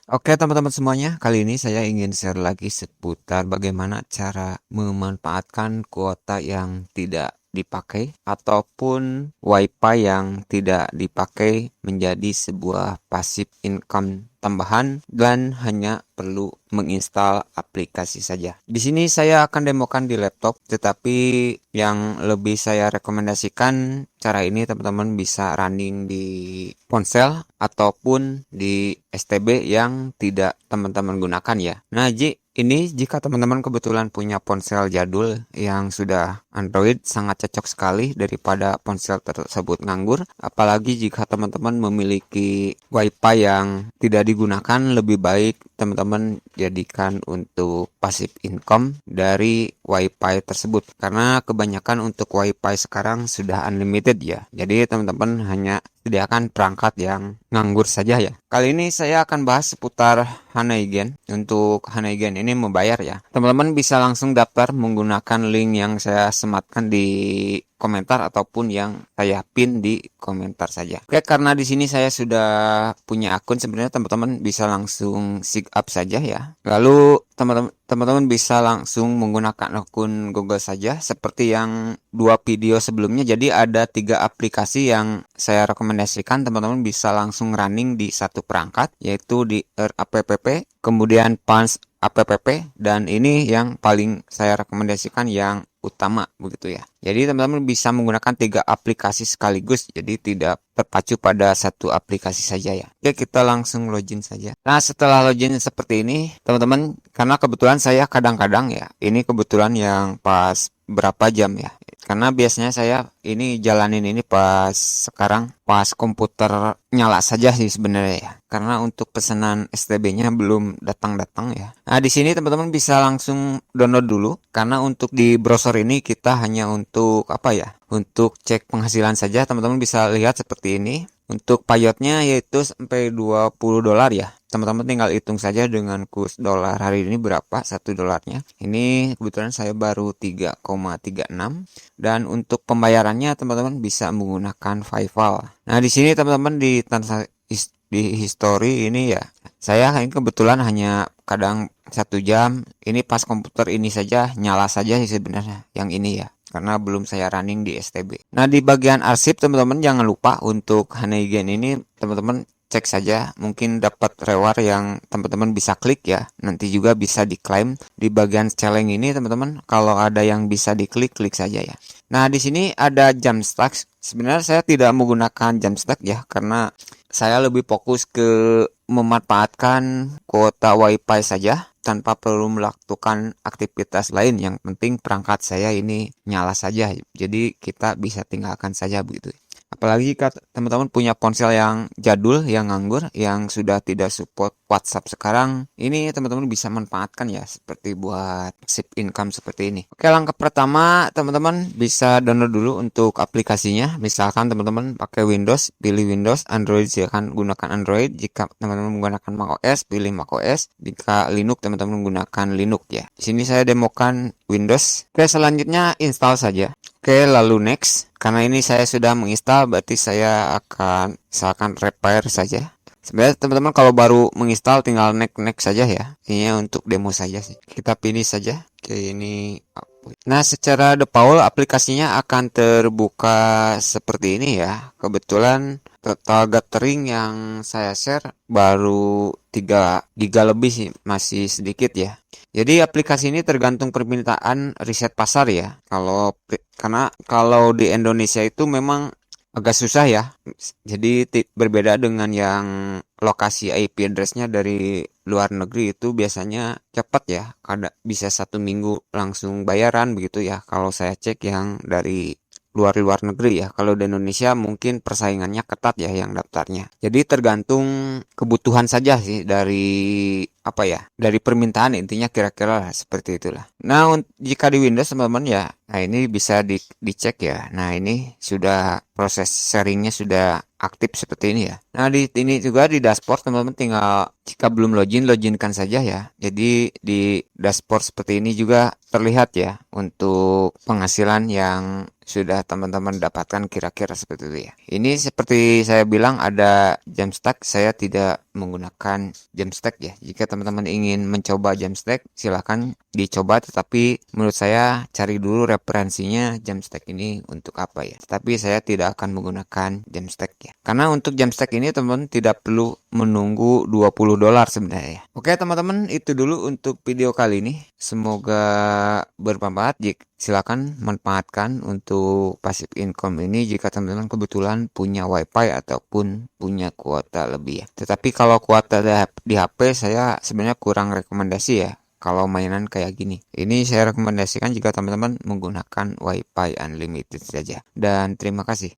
Oke teman-teman semuanya, kali ini saya ingin share lagi seputar bagaimana cara memanfaatkan kuota yang tidak dipakai ataupun WiFi yang tidak dipakai menjadi sebuah passive income tambahan dan hanya perlu menginstal aplikasi saja. Di sini saya akan demokan di laptop, tetapi yang lebih saya rekomendasikan cara ini teman-teman bisa running di ponsel ataupun di STB yang tidak teman-teman gunakan ya. Nah, ini jika teman-teman kebetulan punya ponsel jadul yang sudah Android, sangat cocok sekali daripada ponsel tersebut nganggur. Apalagi jika teman-teman memiliki WiFi yang tidak digunakan, lebih baik teman-teman jadikan untuk passive income dari WiFi tersebut. Karena kebanyakan untuk WiFi sekarang sudah unlimited ya. Jadi teman-teman hanya sediakan perangkat yang nganggur saja ya. Kali ini saya akan bahas seputar Hanaigen. Untuk Hanaigen ini membayar ya. Teman-teman bisa langsung daftar menggunakan link yang saya sematkan di komentar ataupun yang saya pin di komentar saja. Oke, karena di sini saya sudah punya akun, sebenarnya teman-teman bisa langsung sign up saja ya. Lalu teman-teman bisa langsung menggunakan akun Google saja seperti yang dua video sebelumnya. Jadi ada 3 aplikasi yang saya rekomendasikan teman-teman bisa langsung running di satu perangkat, yaitu di RAPPP, kemudian Punch APPP, dan ini yang paling saya rekomendasikan yang utama begitu ya. Jadi teman-teman bisa menggunakan 3 aplikasi sekaligus, jadi tidak terpacu pada satu aplikasi saja ya. Oke, kita langsung login saja. Nah, setelah login seperti ini teman-teman, karena kebetulan saya kadang-kadang ya, ini kebetulan yang pas berapa jam ya, karena biasanya saya ini jalanin ini pas komputer nyala saja sih sebenarnya ya, karena untuk pesanan STB-nya belum datang-datang ya. Nah, di sini teman-teman bisa langsung download dulu, karena untuk di browser ini kita hanya untuk apa ya, untuk cek penghasilan saja. Teman-teman bisa lihat seperti ini. Untuk payotnya yaitu sampai $20 ya. Teman-teman tinggal hitung saja dengan kurs dolar hari ini berapa 1 dolarnya. Ini kebetulan saya baru 3,36. Dan untuk pembayarannya teman-teman bisa menggunakan PayPal. Nah, di sini teman-teman di history ini ya, saya ini kebetulan hanya kadang 1 jam. Ini pas komputer ini saja nyala saja sih sebenarnya yang ini ya, karena belum saya running di STB. Nah, di bagian arsip teman-teman jangan lupa untuk Hanaigen ini teman-teman cek saja, mungkin dapat reward yang teman-teman bisa klik ya. Nanti juga bisa diklaim di bagian challenge ini teman-teman. Kalau ada yang bisa diklik, klik saja ya. Nah, di sini ada Jamstack. Sebenarnya saya tidak menggunakan Jamstack ya, karena saya lebih fokus ke memanfaatkan kuota WiFi saja tanpa perlu melakukan aktivitas lain. Yang penting perangkat saya ini nyala saja. Jadi kita bisa tinggalkan saja begitu. Apalagi jika teman-teman punya ponsel yang jadul, yang nganggur, yang sudah tidak support WhatsApp sekarang, ini teman-teman bisa manfaatkan ya, seperti buat passive income seperti ini. Oke, langkah pertama teman-teman bisa download dulu untuk aplikasinya. Misalkan teman-teman pakai Windows, pilih Windows. Android silakan gunakan Android. Jika teman-teman menggunakan macOS, pilih macOS. Jika Linux, teman-teman menggunakan Linux ya. Di sini saya demokan Windows. Oke, selanjutnya install saja. Oke, lalu next. Karena ini saya sudah menginstal, berarti saya akan misalkan repair saja. Sebenarnya teman-teman kalau baru menginstal tinggal next saja ya. Ini untuk demo saja sih. Kita pilih saja. Oke, ini. Nah, secara default aplikasinya akan terbuka seperti ini ya. Kebetulan total gathering yang saya share baru 3 giga lebih sih, masih sedikit ya. Jadi aplikasi ini tergantung permintaan riset pasar ya. Karena kalau di Indonesia itu memang agak susah ya. Jadi berbeda dengan yang lokasi IP address-nya dari luar negeri, itu biasanya cepat ya. Bisa 1 minggu langsung bayaran begitu ya. Kalau saya cek yang dari luar negeri ya. Kalau di Indonesia mungkin persaingannya ketat ya yang daftarnya. Jadi tergantung kebutuhan saja sih dari apa ya, dari permintaan, intinya kira-kira lah seperti itulah. Nah, jika di Windows teman-teman ya, nah ini bisa dicek ya. Nah, ini sudah proses sharingnya sudah aktif seperti ini ya. Nah, di ini juga di dashboard teman-teman tinggal jika belum loginkan saja ya. Jadi di dashboard seperti ini juga terlihat ya untuk penghasilan yang sudah teman-teman dapatkan kira-kira seperti itu ya. Ini seperti saya bilang ada Jamstack, saya tidak menggunakan Jamstack ya. Jika teman-teman ingin mencoba Jamstack, silahkan dicoba, tetapi menurut saya cari dulu referensinya Jamstack ini untuk apa ya. Tapi saya tidak akan menggunakan Jamstack ya. Karena untuk Jamstack ini teman-teman tidak perlu menunggu $20 sebenarnya ya. Oke teman-teman, itu dulu untuk video kali ini. Semoga bermanfaat. Silakan manfaatkan untuk passive income ini jika teman-teman kebetulan punya wifi ataupun punya kuota lebih ya. Tetapi kalau kuota di HP saya sebenarnya kurang rekomendasi ya. Kalau mainan kayak gini, ini saya rekomendasikan jika teman-teman menggunakan wifi unlimited saja. Dan terima kasih.